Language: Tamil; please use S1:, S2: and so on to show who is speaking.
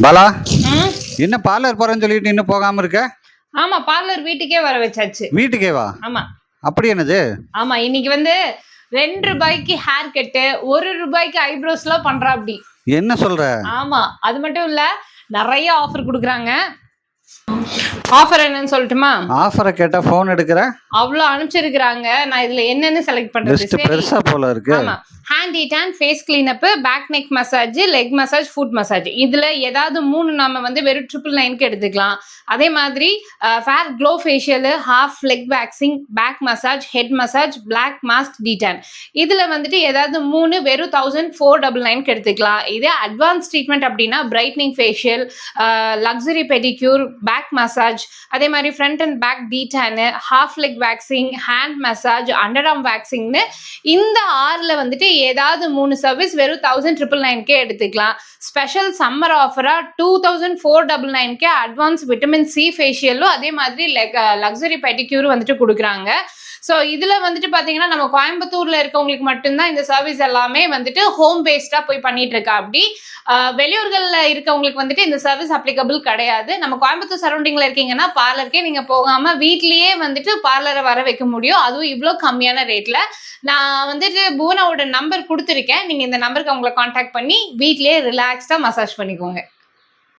S1: பாலா,
S2: ம்.
S1: என்ன பார்லர் போறேன்னு சொல்லிட்டு இன்னும் போகாம இருக்க?
S2: ஆமா, பார்லர் வீட்டுக்கே வர வச்சாச்சு.
S1: வீட்டுக்கே வா.
S2: ஆமா.
S1: அப்படி என்னது?
S2: ஆமா, இன்னைக்கு வந்து ₹2 ஹேர் கட்டு, ₹1 ஐப்ரோஸ்லாம் பண்றாப்படி.
S1: என்ன சொல்ற?
S2: ஆமா, அது மட்டும் இல்ல, நிறைய ஆஃபர் குடுக்குறாங்க. ஆஃபர் என்னன்னு சொல்லட்டுமா?
S1: ஆஃபரை கேட்டா போன் எடுக்கிற?
S2: அவ்வளோ அனுப்பிச்சிருக்கிறாங்க. நான் இதுல என்னன்னு செலக்ட் பண்றது?
S1: லிஸ்ட்
S2: சரி.
S1: பெருசா போல இருக்கு.
S2: ஆமா. Hand detan, face cleanup, back neck massage, leg massage, foot massage. இதுல ஏதாவது 3 நாம வந்து வெறும் 999க்கு எடுத்துக்கலாம். அதே மாதிரி fair glow facial, half leg waxing, back massage, head massage, black mask detan. இதுல வந்துட்டு ஏதாவது 3 வெறும் 1499க்கு எடுத்துக்கலாம். இதே அட்வான்ஸ் ட்ரீட்மெண்ட் அப்படின்னா brightening facial, luxury pedicure, back massage, அதே மாதிரி front and back detan, half leg waxing, hand massage, under arm வேக்சிங்னு இந்த 6ல வந்துட்டு ஏதாவது 3 சர்வீஸ் வெறும் 1999க்கே எடுத்துக்கலாம். ஸ்பெஷல் சம்மர் ஆஃபரா 2499க்கே அட்வான்ஸ் விட்டமின் சி ஃபேஷியலும் அதே மாதிரி லக்ஸரி பெடிக்யூரும் வந்துட்டு கொடுக்குறாங்க. ஸோ இதில் வந்துட்டு பார்த்தீங்கன்னா நம்ம கோயம்புத்தூரில் இருக்கவங்களுக்கு மட்டும்தான் இந்த சர்வீஸ் எல்லாமே வந்துட்டு ஹோம் பேஸ்டாக போய் பண்ணிட்டு இருக்கா. அப்படி வெளியூர்களில் இருக்கவங்களுக்கு வந்துட்டு இந்த சர்வீஸ் அப்ளிகபிள் கிடையாது. நம்ம கோயம்புத்தூர் சரௌண்டிங்கில் இருக்கீங்கன்னா பார்லருக்கே நீங்கள் போகாமல் வீட்லேயே வந்துட்டு பார்லரை வர வைக்க முடியும். அதுவும் இவ்வளோ கம்மியான ரேட்டில். நான் வந்துட்டு புவனாவோட நம்பர் கொடுத்துருக்கேன். நீங்கள் இந்த நம்பருக்கு அவங்களை காண்டாக்ட் பண்ணி வீட்லேயே ரிலாக்ஸ்டாக மசாஜ் பண்ணிக்கோங்க.